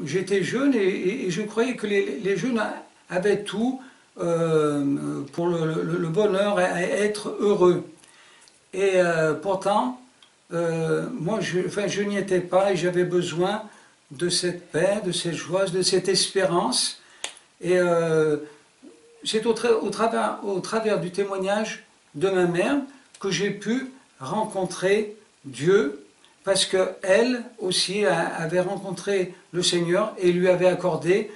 j'étais jeune et je croyais que les jeunes avaient tout pour le bonheur et être heureux. Et pourtant, moi, je n'y étais pas et j'avais besoin de cette paix, de cette joie, de cette espérance. Et c'est au travers du témoignage de ma mère que j'ai pu rencontrer Dieu, parce qu'elle aussi avait rencontré le Seigneur et lui avait accordé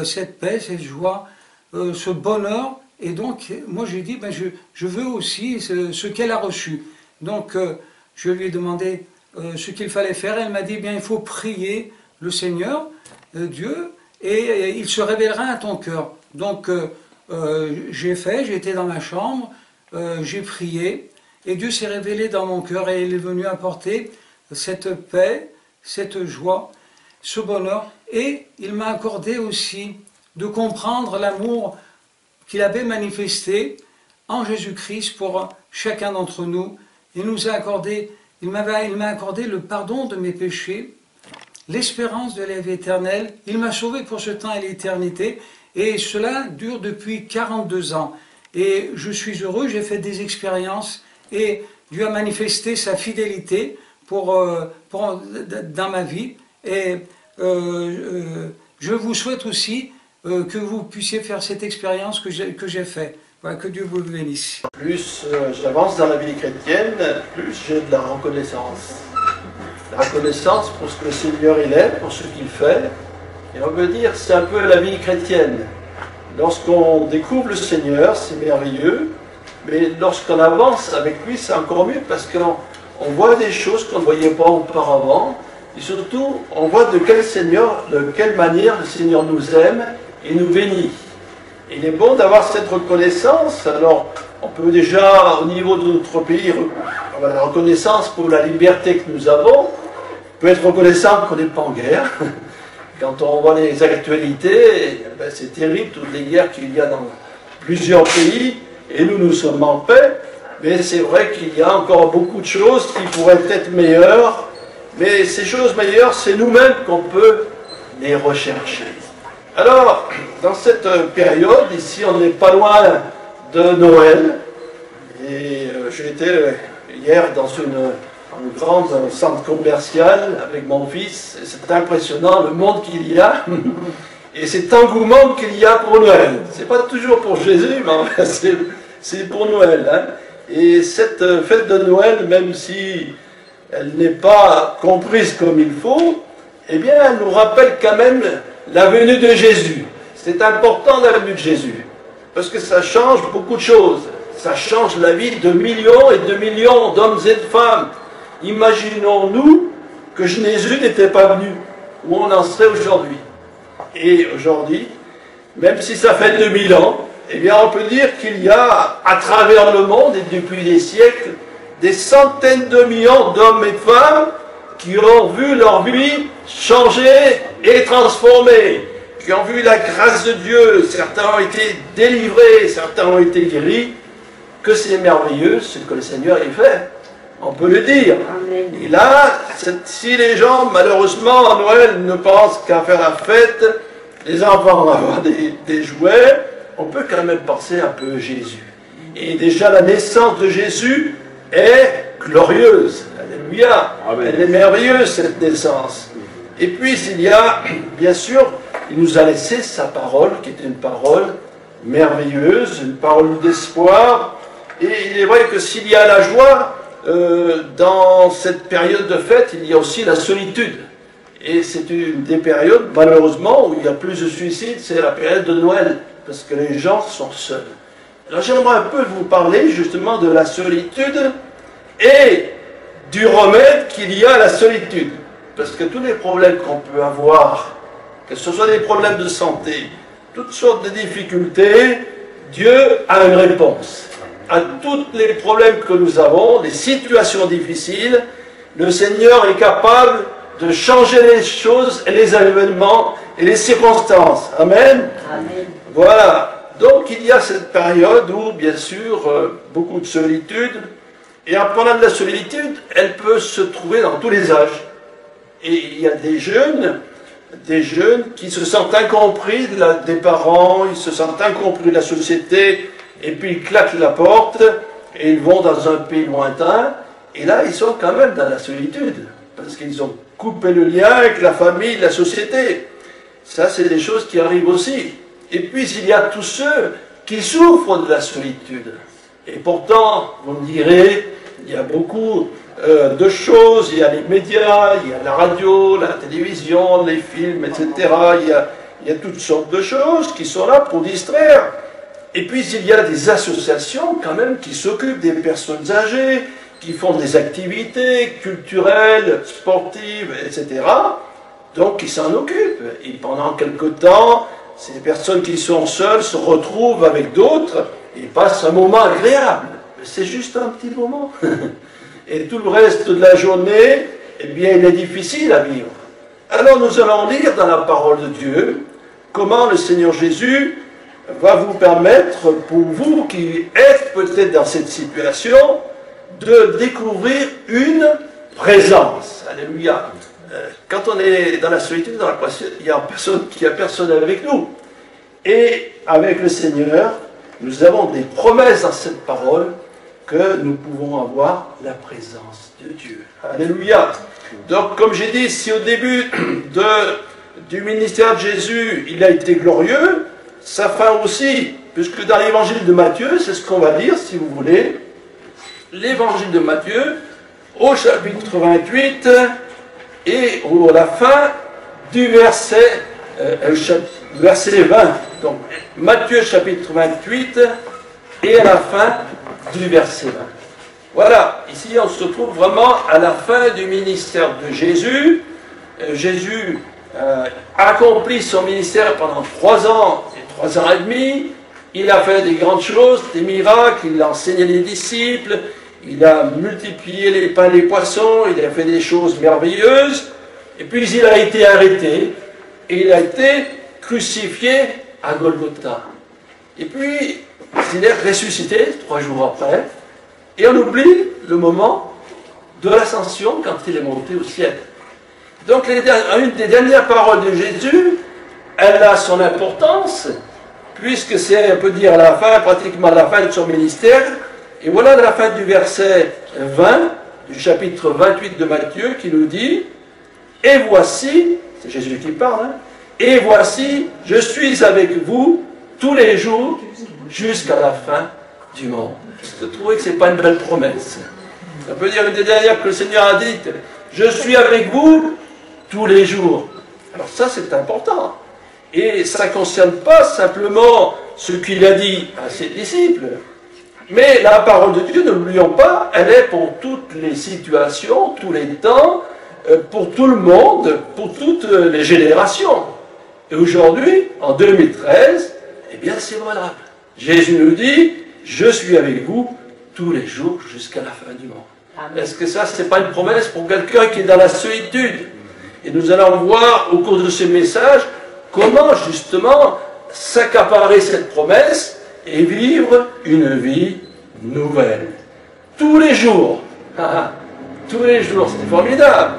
cette paix, cette joie, ce bonheur. Et donc, moi j'ai dit, ben, je veux aussi ce qu'elle a reçu. Donc, je lui ai demandé ce qu'il fallait faire. Elle m'a dit, bien, il faut prier le Seigneur, Dieu, et il se révélera à ton cœur. Donc, j'ai été dans ma chambre, j'ai prié, et Dieu s'est révélé dans mon cœur et il est venu apporter cette paix, cette joie, ce bonheur. Et il m'a accordé aussi de comprendre l'amour qu'il avait manifesté en Jésus-Christ pour chacun d'entre nous. Il m'a accordé le pardon de mes péchés, l'espérance de la vie éternelle. Il m'a sauvé pour ce temps et l'éternité. Et cela dure depuis 42 ans. Et je suis heureux, j'ai fait des expériences et Dieu a manifesté sa fidélité dans ma vie. Et je vous souhaite aussi que vous puissiez faire cette expérience que j'ai faite. Voilà, que Dieu vous bénisse. Plus j'avance dans la vie chrétienne, plus j'ai de la reconnaissance. La reconnaissance pour ce que le Seigneur il est, pour ce qu'il fait. Et on peut dire c'est un peu la vie chrétienne. Lorsqu'on découvre le Seigneur, c'est merveilleux. Mais lorsqu'on avance avec lui, c'est encore mieux parce qu'on voit des choses qu'on ne voyait pas auparavant. Et surtout, on voit de quelle manière le Seigneur nous aime et nous bénit. Il est bon d'avoir cette reconnaissance. Alors, on peut déjà, au niveau de notre pays, avoir la reconnaissance pour la liberté que nous avons. On peut être reconnaissant qu'on n'est pas en guerre. Quand on voit les actualités, ben c'est terrible, toutes les guerres qu'il y a dans plusieurs pays, et nous sommes en paix. Mais c'est vrai qu'il y a encore beaucoup de choses qui pourraient être meilleures. Mais ces choses meilleures, c'est nous-mêmes qu'on peut les rechercher. Alors, dans cette période, ici, on n'est pas loin de Noël. Et j'ai été hier dans un grand centre commercial avec mon fils. C'est impressionnant le monde qu'il y a. Et cet engouement qu'il y a pour Noël. C'est pas toujours pour Jésus, mais c'est pour Noël. Hein. Et cette fête de Noël, même si elle n'est pas comprise comme il faut, eh bien, elle nous rappelle quand même la venue de Jésus. C'est important la venue de Jésus, parce que ça change beaucoup de choses. Ça change la vie de millions et de millions d'hommes et de femmes. Imaginons-nous que Jésus n'était pas venu, où on en serait aujourd'hui. Et aujourd'hui, même si ça fait 2000 ans, eh bien on peut dire qu'il y a à travers le monde et depuis des siècles, des centaines de millions d'hommes et de femmes qui ont vu leur vie changer et transformer, qui ont vu la grâce de Dieu. Certains ont été délivrés, certains ont été guéris. Que c'est merveilleux ce que le Seigneur a fait. On peut le dire. Amen. Et là, si les gens, malheureusement, à Noël, ne pensent qu'à faire la fête, les enfants vont avoir des jouets, on peut quand même penser un peu à Jésus. Et déjà, la naissance de Jésus est glorieuse. Alléluia. Amen. Elle est merveilleuse, cette naissance. Et puis, il y a, bien sûr, il nous a laissé sa parole, qui est une parole merveilleuse, une parole d'espoir. Et il est vrai que s'il y a la joie, dans cette période de fête, il y a aussi la solitude. Et c'est une des périodes, malheureusement, où il y a plus de suicides, c'est la période de Noël, parce que les gens sont seuls. Alors j'aimerais un peu vous parler justement de la solitude et du remède qu'il y a à la solitude. Parce que tous les problèmes qu'on peut avoir, que ce soit des problèmes de santé, toutes sortes de difficultés, Dieu a une réponse. À tous les problèmes que nous avons, les situations difficiles, le Seigneur est capable de changer les choses et les événements et les circonstances. Amen. Amen. Voilà. Donc il y a cette période où, bien sûr, beaucoup de solitude. Et en parlant de la solitude, elle peut se trouver dans tous les âges. Et il y a des jeunes des jeunes qui se sentent incompris des parents, ils se sentent incompris de la société, et puis ils claquent la porte, et ils vont dans un pays lointain, et là ils sont quand même dans la solitude, parce qu'ils ont coupé le lien avec la famille, la société. Ça, c'est des choses qui arrivent aussi. Et puis il y a tous ceux qui souffrent de la solitude. Et pourtant, vous me direz, il y a beaucoup de choses, il y a les médias, il y a la radio, la télévision, les films, etc. Il y a toutes sortes de choses qui sont là pour distraire. Et puis il y a des associations quand même qui s'occupent des personnes âgées, qui font des activités culturelles, sportives, etc. Donc qui s'en occupent. Et pendant quelque temps, ces personnes qui sont seules se retrouvent avec d'autres et passent un moment agréable. Mais c'est juste un petit moment. Et tout le reste de la journée, eh bien, il est difficile à vivre. Alors nous allons lire dans la parole de Dieu comment le Seigneur Jésus va vous permettre, pour vous qui êtes peut-être dans cette situation, de découvrir une présence. Alléluia. Quand on est dans la solitude, il n'y a personne avec nous. Et avec le Seigneur, nous avons des promesses dans cette parole que nous pouvons avoir la présence de Dieu. Alléluia. Donc, comme j'ai dit, si au début du ministère de Jésus, il a été glorieux, sa fin aussi, puisque dans l'évangile de Matthieu, c'est ce qu'on va lire, si vous voulez, l'évangile de Matthieu, au chapitre 28, et à la fin du verset 20. Donc, Matthieu chapitre 28, et à la fin du verset 20. Voilà, ici on se trouve vraiment à la fin du ministère de Jésus. Jésus accomplit son ministère pendant 3 ans et 3 ans et demi. Il a fait des grandes choses, des miracles, il a enseigné les disciples, il a multiplié les pains et les poissons, il a fait des choses merveilleuses, et puis il a été arrêté, et il a été crucifié à Golgotha. Et puis, il est ressuscité 3 jours après, et on oublie le moment de l'ascension quand il est monté au ciel. Donc, une des dernières paroles de Jésus, elle a son importance, puisque c'est, on peut dire, à la fin, pratiquement à la fin de son ministère. Et voilà la fin du verset 20, du chapitre 28 de Matthieu, qui nous dit, « Et voici, c'est Jésus qui parle, hein, et voici, je suis avec vous tous les jours jusqu'à la fin du monde. » Vous trouvez que ce n'est pas une belle promesse? Ça peut dire une des dernières que le Seigneur a dit, « Je suis avec vous tous les jours. » Alors ça, c'est important. Et ça ne concerne pas simplement ce qu'il a dit à ses disciples, mais la parole de Dieu, ne l'oublions pas, elle est pour toutes les situations, tous les temps, pour tout le monde, pour toutes les générations. Et aujourd'hui, en 2013, eh bien c'est valable. Jésus nous dit, je suis avec vous tous les jours jusqu'à la fin du monde. Est-ce que ça, ce n'est pas une promesse pour quelqu'un qui est dans la solitude? Et nous allons voir au cours de ce message comment justement s'accaparer cette promesse et vivre une vie nouvelle. Tous les jours. Tous les jours, c'est formidable.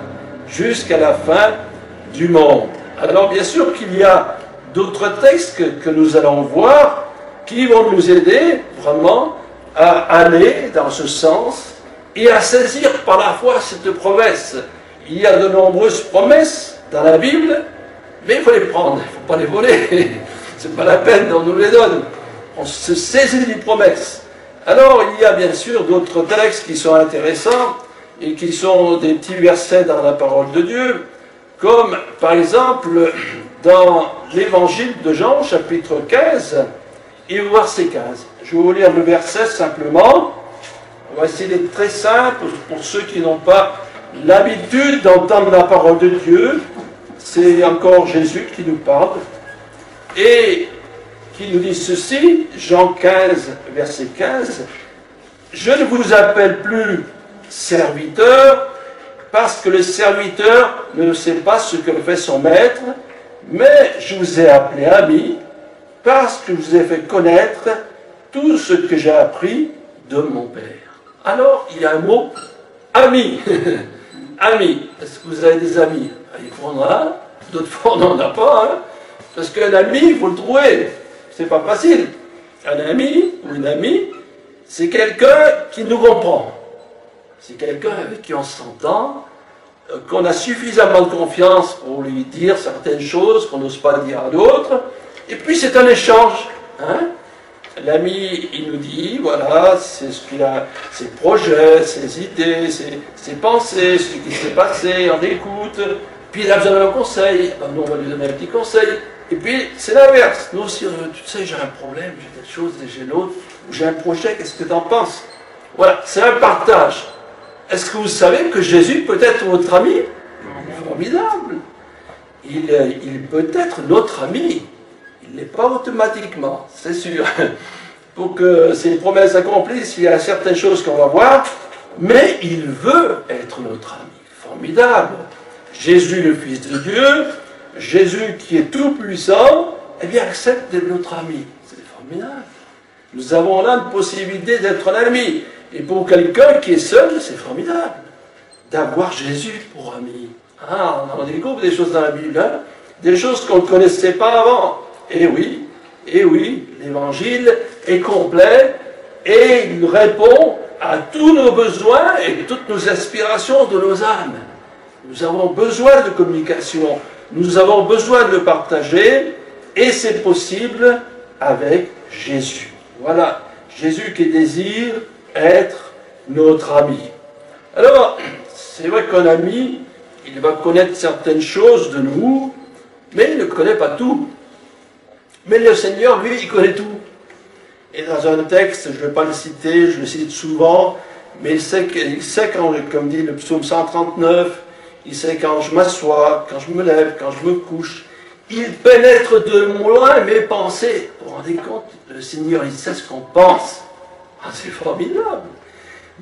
Jusqu'à la fin du monde. Alors bien sûr qu'il y a d'autres textes que nous allons voir qui vont nous aider vraiment à aller dans ce sens et à saisir par la foi cette promesse. Il y a de nombreuses promesses dans la Bible, mais il faut les prendre, il ne faut pas les voler. C'est pas la peine qu'on nous les donne. On se saisit des promesses. Alors il y a bien sûr d'autres textes qui sont intéressants et qui sont des petits versets dans la parole de Dieu, comme par exemple dans l'évangile de Jean, chapitre 15, et au verset 15. Je vais vous lire le verset simplement. On va essayer d'être très simple pour ceux qui n'ont pas l'habitude d'entendre la parole de Dieu. C'est encore Jésus qui nous parle. Et qui nous dit ceci, Jean 15, verset 15. « Je ne vous appelle plus serviteur, parce que le serviteur ne sait pas ce que fait son maître, mais je vous ai appelé ami, parce que je vous ai fait connaître tout ce que j'ai appris de mon Père. » Alors, il y a un mot, ami. Ami. Est-ce que vous avez des amis? Il faudra. D'autres fois, on n'en a pas, hein. Parce qu'un ami, il faut le trouver. C'est pas facile. Un ami ou une amie, c'est quelqu'un qui nous comprend. C'est quelqu'un avec qui on s'entend, qu'on a suffisamment de confiance pour lui dire certaines choses qu'on n'ose pas dire à d'autres. Et puis c'est un échange. Hein. L'ami, il nous dit, voilà, c'est ce qu'il a, ses projets, ses idées, ses pensées, ce qui s'est passé, on écoute. Puis il a besoin d'un conseil, ben, nous on va lui donner un petit conseil. Et puis c'est l'inverse. Nous aussi, tu sais, j'ai un problème, j'ai telle chose, j'ai l'autre, ou j'ai un projet, qu'est-ce que tu en penses? Voilà, c'est un partage. Est-ce que vous savez que Jésus peut être votre ami? Formidable. Il peut être notre ami. Il n'est pas automatiquement, c'est sûr. Pour que ces promesses s'accomplissent, il y a certaines choses qu'on va voir, mais il veut être notre ami. Formidable. Jésus, le Fils de Dieu, Jésus qui est tout puissant, eh bien accepte d'être notre ami. C'est formidable. Nous avons là une possibilité d'être un ami. Et pour quelqu'un qui est seul, c'est formidable d'avoir Jésus pour ami. Ah, on en découvre des choses dans la Bible, hein, des choses qu'on ne connaissait pas avant. Et oui, l'Évangile est complet et il répond à tous nos besoins et toutes nos aspirations de nos âmes. Nous avons besoin de communication, nous avons besoin de le partager et c'est possible avec Jésus. Voilà, Jésus qui désire être notre ami. Alors, c'est vrai qu'un ami, il va connaître certaines choses de nous, mais il ne connaît pas tout. Mais le Seigneur, lui, il connaît tout. Et dans un texte, je ne vais pas le citer, je le cite souvent, mais il sait quand, comme dit le psaume 139, il sait quand je m'assois, quand je me lève, quand je me couche. Il pénètre de loin mes pensées. Vous vous rendez compte? Le Seigneur, il sait ce qu'on pense. Ah, c'est formidable.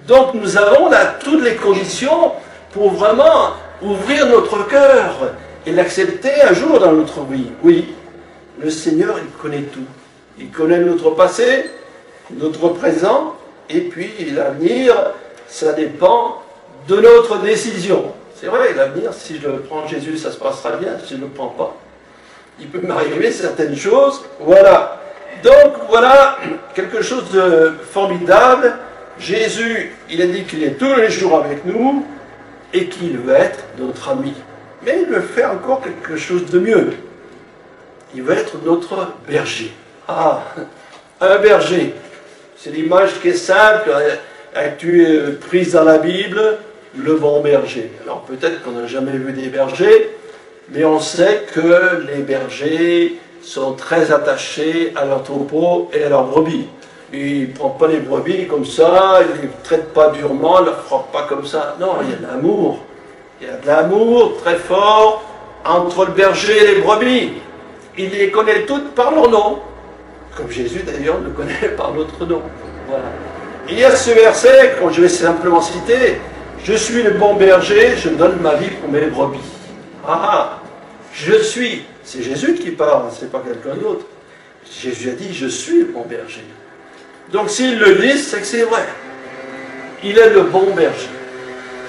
Donc nous avons là toutes les conditions pour vraiment ouvrir notre cœur et l'accepter un jour dans notre vie. Oui, le Seigneur, il connaît tout. Il connaît notre passé, notre présent, et puis l'avenir, ça dépend de notre décision. C'est vrai, l'avenir, si je prends Jésus, ça se passera bien, si je ne le prends pas. Il peut m'arriver certaines choses, voilà. Donc, voilà, quelque chose de formidable. Jésus, il a dit qu'il est tous les jours avec nous, et qu'il veut être notre ami. Mais il veut faire encore quelque chose de mieux. Il veut être notre berger. Ah, un berger. C'est l'image qui est simple, tu es prise dans la Bible, le bon berger. Alors peut-être qu'on n'a jamais vu des bergers, mais on sait que les bergers sont très attachés à leur troupeau et à leurs brebis. Il ne prend pas les brebis comme ça, il ne les traite pas durement, il ne leur frappe pas comme ça. Non, il y a de l'amour. Il y a de l'amour très fort entre le berger et les brebis. Il les connaît toutes par leur nom. Comme Jésus d'ailleurs le connaît par notre nom. Voilà. Il y a ce verset, quand je vais simplement citer, je suis le bon berger, je donne ma vie pour mes brebis. Ah, je suis, c'est Jésus qui parle, c'est pas quelqu'un d'autre. Jésus a dit, je suis le bon berger. Donc s'il le dit, c'est que c'est vrai. Il est le bon berger.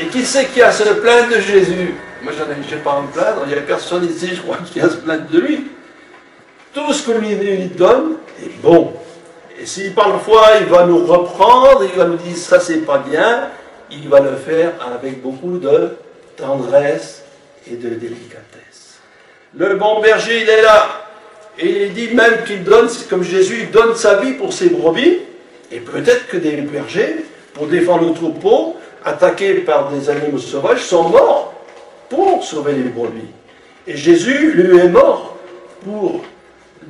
Et qui c'est qui a à se plaindre de Jésus? Moi, je n'ai pas à me plaindre, il n'y a personne ici, je crois, qui a à se plaindre de lui. Tout ce que lui donne est bon. Et si parfois il va nous reprendre, il va nous dire ça c'est pas bien, il va le faire avec beaucoup de tendresse et de délicatesse. Le bon berger, il est là. Et il dit même qu'il donne, comme Jésus, il donne sa vie pour ses brebis. Et peut-être que des bergers, pour défendre le troupeau, attaqués par des animaux sauvages, sont morts pour sauver les brebis. Et Jésus, lui, est mort pour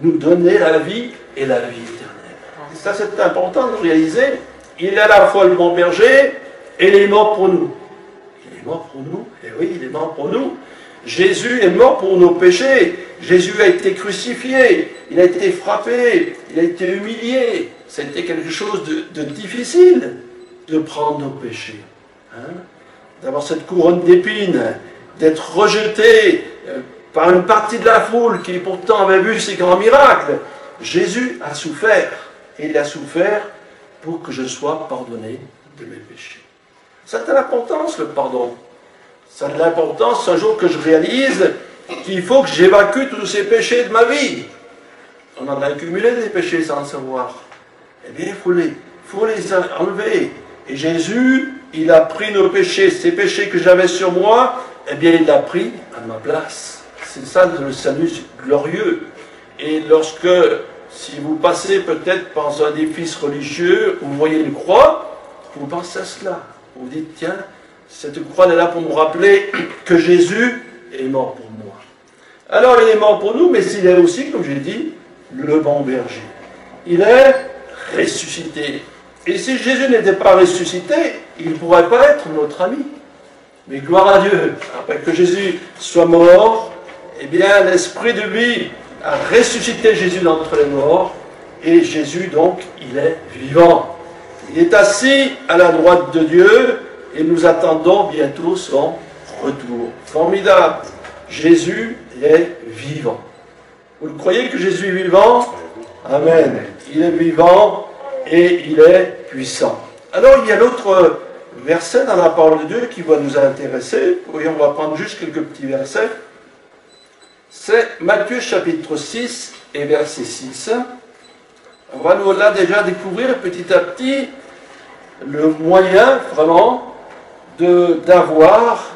nous donner la vie et la vie éternelle. Et ça, c'est important de réaliser. Il est à la fois le bon berger et il est mort pour nous. Il est mort pour nous. Et oui, il est mort pour nous. Jésus est mort pour nos péchés. Jésus a été crucifié. Il a été frappé. Il a été humilié. Ça a été quelque chose de difficile de prendre nos péchés. Hein? D'avoir cette couronne d'épines, d'être rejeté par une partie de la foule qui pourtant avait vu ces grands miracles. Jésus a souffert. Et il a souffert pour que je sois pardonné de mes péchés. Ça a de l'importance, le pardon. Ça a de l'importance un jour que je réalise qu'il faut que j'évacue tous ces péchés de ma vie. On en a accumulé des péchés sans le savoir. Eh bien, il faut les enlever. Et Jésus, il a pris nos péchés, ces péchés que j'avais sur moi, eh bien, il l'a pris à ma place. C'est ça le salut glorieux. Et lorsque, si vous passez peut-être par un édifice religieux, où vous voyez une croix, vous pensez à cela. Vous vous dites, tiens, cette croix elle est là pour me rappeler que Jésus est mort pour moi. Alors, il est mort pour nous, mais il est aussi, comme j'ai dit, le bon berger. Il est ressuscité. Et si Jésus n'était pas ressuscité, il ne pourrait pas être notre ami. Mais gloire à Dieu, après que Jésus soit mort, eh bien, l'Esprit de lui a ressuscité Jésus d'entre les morts, et Jésus, donc, il est vivant. Il est assis à la droite de Dieu, et nous attendons bientôt son retour. Formidable. Jésus est vivant. Vous croyez que Jésus est vivant? Amen. Il est vivant et il est puissant. Alors, il y a l'autre verset dans la parole de Dieu qui va nous intéresser. Oui, on va prendre juste quelques petits versets. C'est Matthieu chapitre 6 et verset 6. On va nous là déjà découvrir petit à petit le moyen vraiment d'avoir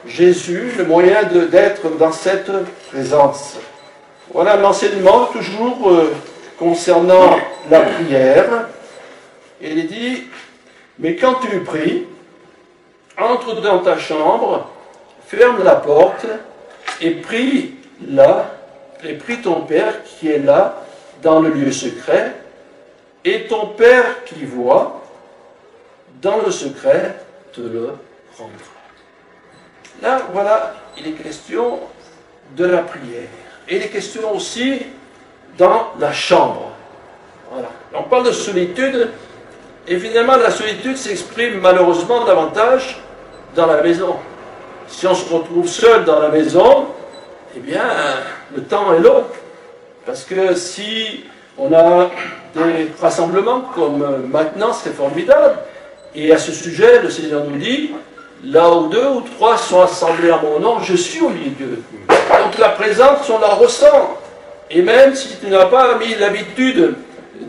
Jésus, le moyen d'être dans cette présence. Voilà l'enseignement toujours concernant la prière. Il est dit, mais quand tu pries, entre dans ta chambre, ferme la porte et prie là, et prie ton Père qui est là, dans le lieu secret, et ton Père qui voit, dans le secret, te le rendra. Là, voilà, il est question de la prière. Et il est question aussi dans la chambre. Voilà. On parle de solitude. Évidemment, la solitude s'exprime malheureusement davantage dans la maison. Si on se retrouve seul dans la maison, eh bien, le temps est long. Parce que si on a des rassemblements comme maintenant, c'est formidable. Et à ce sujet, le Seigneur nous dit, là où 2 ou 3 sont assemblés en mon nom, je suis au milieu d'eux. Donc la présence, on la ressent. Et même si tu n'as pas mis l'habitude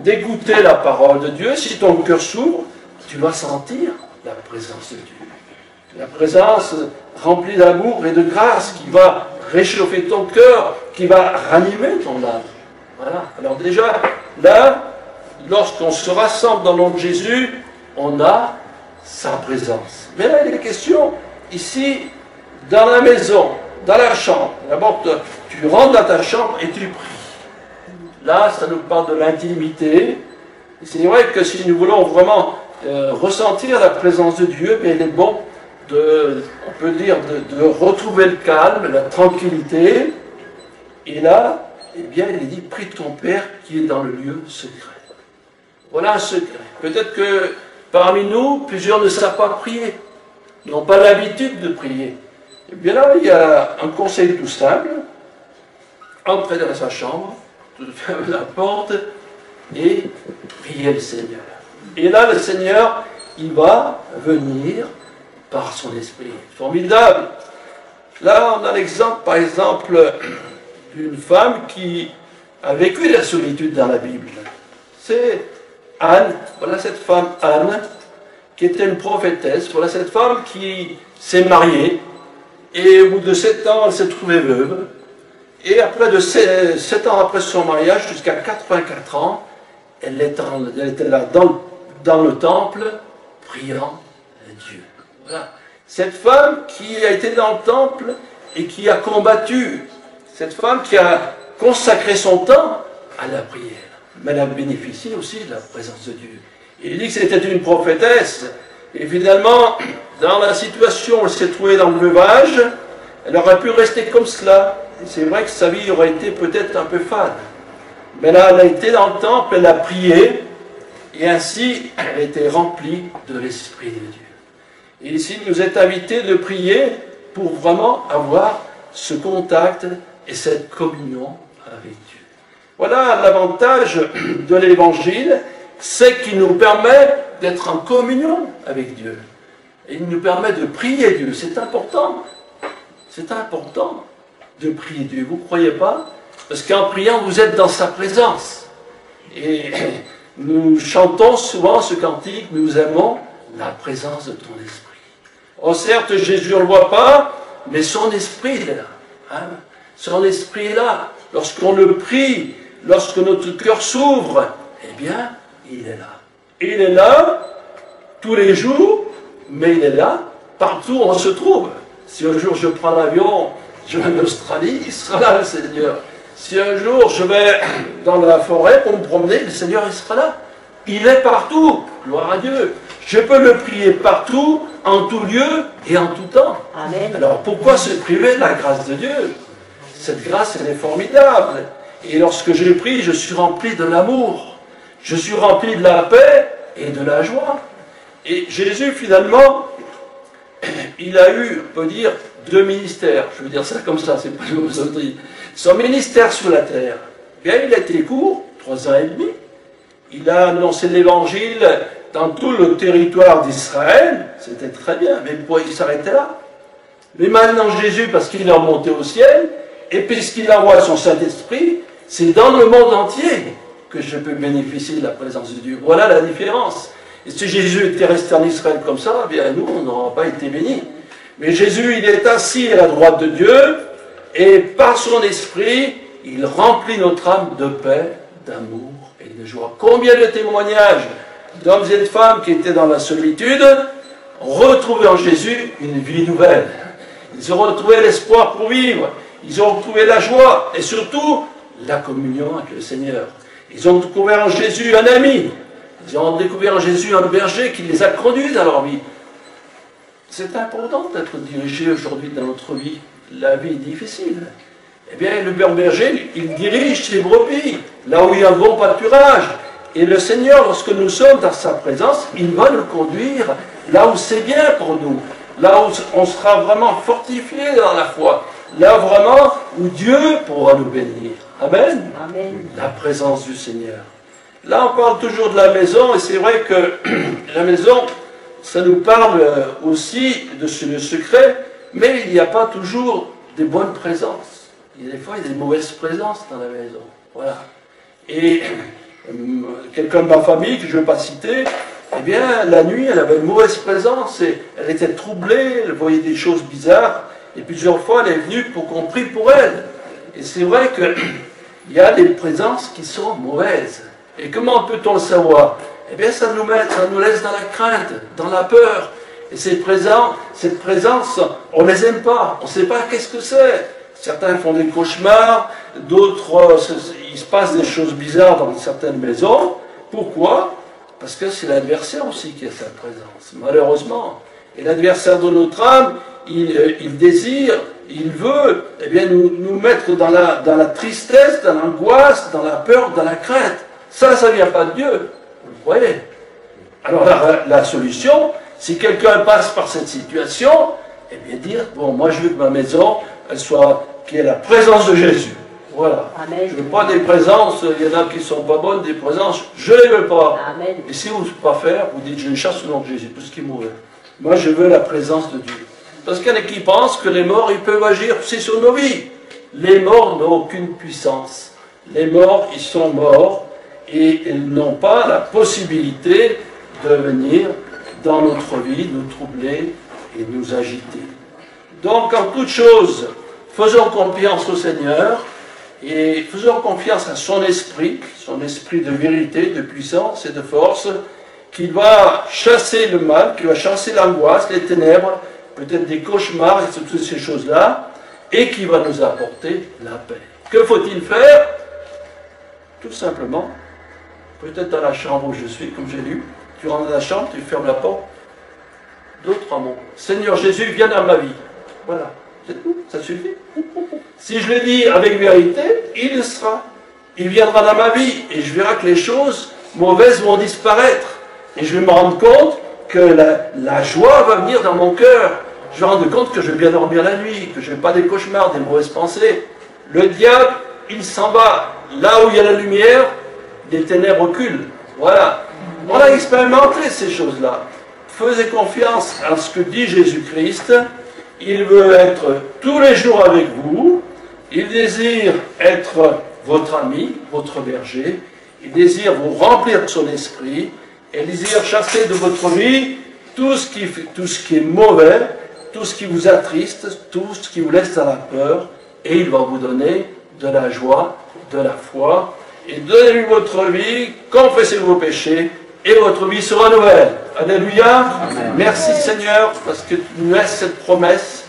d'écouter la parole de Dieu, si ton cœur s'ouvre, tu vas sentir la présence de Dieu. La présence remplie d'amour et de grâce qui va réchauffer ton cœur, qui va ranimer ton âme. Voilà. Alors déjà, là, lorsqu'on se rassemble dans le nom de Jésus, on a sa présence. Mais là, il est question, ici, dans la maison, dans la chambre. D'abord, tu rentres dans ta chambre et tu pries. Là, ça nous parle de l'intimité. C'est vrai que si nous voulons vraiment ressentir la présence de Dieu, bien, il est bon, on peut dire, de retrouver le calme, la tranquillité. Et là, eh bien, il est dit, prie ton Père qui est dans le lieu secret. Voilà un secret. Peut-être que parmi nous, plusieurs ne savent pas prier, n'ont pas l'habitude de prier. Et bien là, il y a un conseil tout simple. Entrez dans sa chambre, fermez la porte et priez le Seigneur. Et là, le Seigneur, il va venir par son esprit. Formidable. Là, on a l'exemple, par exemple, d'une femme qui a vécu la solitude dans la Bible. C'est Anne. Voilà cette femme Anne, qui était une prophétesse. Voilà cette femme qui s'est mariée. Et au bout de 7 ans, elle s'est trouvée veuve. Et après de 7 ans après son mariage, jusqu'à 84 ans, elle était là dans le temple, priant Dieu. Voilà. Cette femme qui a été dans le temple et qui a combattu, cette femme qui a consacré son temps à la prière. Mais elle a bénéficié aussi de la présence de Dieu. Il dit que c'était une prophétesse. Et finalement, dans la situation où elle s'est trouvée dans le veuvage, elle aurait pu rester comme cela. Et c'est vrai que sa vie aurait été peut-être un peu fade. Mais là, elle a été dans le temple, elle a prié, et ainsi, elle a été remplie de l'Esprit de Dieu. Et ici, il nous est invité de prier pour vraiment avoir ce contact et cette communion avec Dieu. Voilà l'avantage de l'Évangile, c'est qu'il nous permet d'être en communion avec Dieu. Et il nous permet de prier Dieu. C'est important. C'est important. de prier Dieu. Vous ne croyez pas? Parce qu'en priant, vous êtes dans sa présence. Et nous chantons souvent ce cantique, nous aimons la présence de ton esprit. Oh certes, Jésus ne le voit pas, mais son esprit il est là. Hein? Son esprit est là. Lorsqu'on le prie, lorsque notre cœur s'ouvre, eh bien, il est là. Il est là tous les jours, mais il est là partout où on se trouve. Si un jour je prends l'avion, je vais en Australie, il sera là le Seigneur. Si un jour je vais dans la forêt pour me promener, le Seigneur il sera là. Il est partout, gloire à Dieu. Je peux le prier partout, en tout lieu et en tout temps. Amen. Alors pourquoi se priver de la grâce de Dieu? Cette grâce, elle est formidable. Et lorsque je prie, je suis rempli de l'amour. Je suis rempli de la paix et de la joie. Et Jésus, finalement, il a eu, on peut dire, 2 ministères. Je veux dire ça comme ça, c'est pas une osauterie. Son ministère sur la terre, bien, il a été court, 3 ans et demi. Il a annoncé l'évangile dans tout le territoire d'Israël. C'était très bien, mais pourquoi il s'arrêtait là? Mais maintenant, Jésus, parce qu'il est remonté au ciel, et puisqu'il envoie son Saint-Esprit, c'est dans le monde entier que je peux bénéficier de la présence de Dieu. Voilà la différence. Et si Jésus était resté en Israël comme ça, eh bien nous, on n'aurait pas été bénis. Mais Jésus, il est assis à la droite de Dieu, et par son esprit, il remplit notre âme de paix, d'amour et de joie. Combien de témoignages d'hommes et de femmes qui étaient dans la solitude ont retrouvé en Jésus une vie nouvelle. Ils ont retrouvé l'espoir pour vivre, ils ont retrouvé la joie, et surtout, la communion avec le Seigneur. Ils ont découvert en Jésus un ami, ils ont découvert en Jésus un berger qui les a conduits dans leur vie. C'est important d'être dirigé aujourd'hui dans notre vie. La vie est difficile. Eh bien, le berger, il dirige ses brebis, là où il y a un bon pâturage. Et le Seigneur, lorsque nous sommes dans sa présence, il va nous conduire là où c'est bien pour nous. Là où on sera vraiment fortifié dans la foi. Là vraiment où Dieu pourra nous bénir. Amen. Amen. La présence du Seigneur. Là, on parle toujours de la maison, et c'est vrai que la maison, ça nous parle aussi de ce secret, mais il n'y a pas toujours des bonnes présences. Il y a des fois, il y a des mauvaises présences dans la maison. Voilà. Et quelqu'un de ma famille, que je ne vais pas citer, eh bien, la nuit, elle avait une mauvaise présence, et elle était troublée, elle voyait des choses bizarres, et plusieurs fois, elle est venue pour qu'on prie pour elle. Et c'est vrai qu'il y a des présences qui sont mauvaises. Et comment peut-on le savoir? Eh bien, ça nous laisse dans la crainte, dans la peur. Et cette présence, on ne les aime pas, on ne sait pas qu'est-ce que c'est. Certains font des cauchemars, d'autres, il se passe des choses bizarres dans certaines maisons. Pourquoi? Parce que c'est l'adversaire aussi qui a sa présence, malheureusement. Et l'adversaire de notre âme, il désire, il veut eh bien, nous mettre dans la tristesse, dans l'angoisse, dans la peur, dans la crainte. Ça ne vient pas de Dieu, vous le croyez? Alors la solution, si quelqu'un passe par cette situation, eh bien dire, bon, moi je veux que ma maison, qu'il y ait la présence de Jésus. Voilà. Amen. Je ne veux pas des présences, il y en a qui ne sont pas bonnes, des présences, je ne les veux pas. Amen. Et si vous ne pouvez pas faire, vous dites, je chasse au nom de Jésus, tout ce qui est mauvais. Moi je veux la présence de Dieu. Parce qu'il y en a qui pensent que les morts, ils peuvent agir aussi sur nos vies. Les morts n'ont aucune puissance. Les morts, ils sont morts et ils n'ont pas la possibilité de venir dans notre vie, nous troubler et nous agiter. Donc, en toute chose, faisons confiance au Seigneur et faisons confiance à son esprit de vérité, de puissance et de force, qui va chasser le mal, qui va chasser l'angoisse, les ténèbres, peut-être des cauchemars et toutes ces choses-là, et qui va nous apporter la paix. Que faut-il faire? Tout simplement, peut-être dans la chambre où je suis, comme j'ai lu, tu rentres dans la chambre, tu fermes la porte. D'autres mots. Seigneur Jésus, viens dans ma vie. Voilà, c'est tout, ça suffit. Si je le dis avec vérité, il sera. Il viendra dans ma vie, et je verrai que les choses mauvaises vont disparaître. Et je vais me rendre compte que la joie va venir dans mon cœur. Je vais me rendre compte que je vais bien dormir la nuit, que je n'ai pas des cauchemars, des mauvaises pensées. Le diable, il s'en va. Là où il y a la lumière, les ténèbres reculent. Voilà. On a expérimenté ces choses-là. Faisez confiance à ce que dit Jésus-Christ. Il veut être tous les jours avec vous. Il désire être votre ami, votre berger. Il désire vous remplir de son esprit. Et il désire chasser de votre vie tout ce qui est mauvais, tout ce qui vous attriste, tout ce qui vous laisse dans la peur. Et il va vous donner de la joie, de la foi. Et donnez-lui votre vie, confessez vos péchés, et votre vie sera nouvelle. Alléluia. Amen. Merci Seigneur, parce que tu nous laisses cette promesse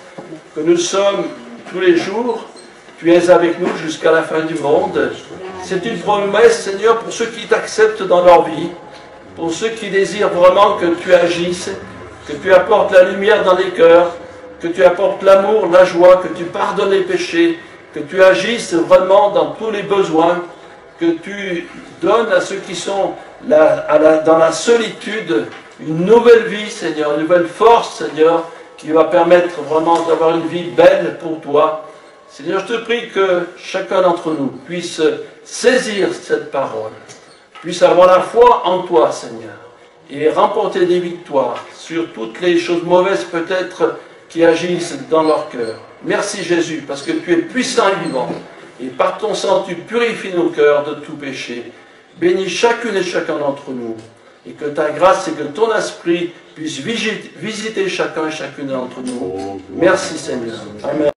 que nous sommes tous les jours. Tu es avec nous jusqu'à la fin du monde. C'est une promesse, Seigneur, pour ceux qui t'acceptent dans leur vie, pour ceux qui désirent vraiment que tu agisses, que tu apportes la lumière dans les cœurs, que tu apportes l'amour, la joie, que tu pardonnes les péchés, que tu agisses vraiment dans tous les besoins, que tu donnes à ceux qui sont dans la solitude une nouvelle vie, Seigneur, une nouvelle force, Seigneur, qui va permettre vraiment d'avoir une vie belle pour toi. Seigneur, je te prie que chacun d'entre nous puisse saisir cette parole, puisse avoir la foi en toi, Seigneur, et remporter des victoires sur toutes les choses mauvaises peut-être qui agissent dans leur cœur. Merci Jésus, parce que tu es puissant et vivant, et par ton sang tu purifies nos cœurs de tout péché. Bénis chacune et chacun d'entre nous, et que ta grâce et que ton esprit puissent visiter chacun et chacune d'entre nous. Merci Seigneur. Amen.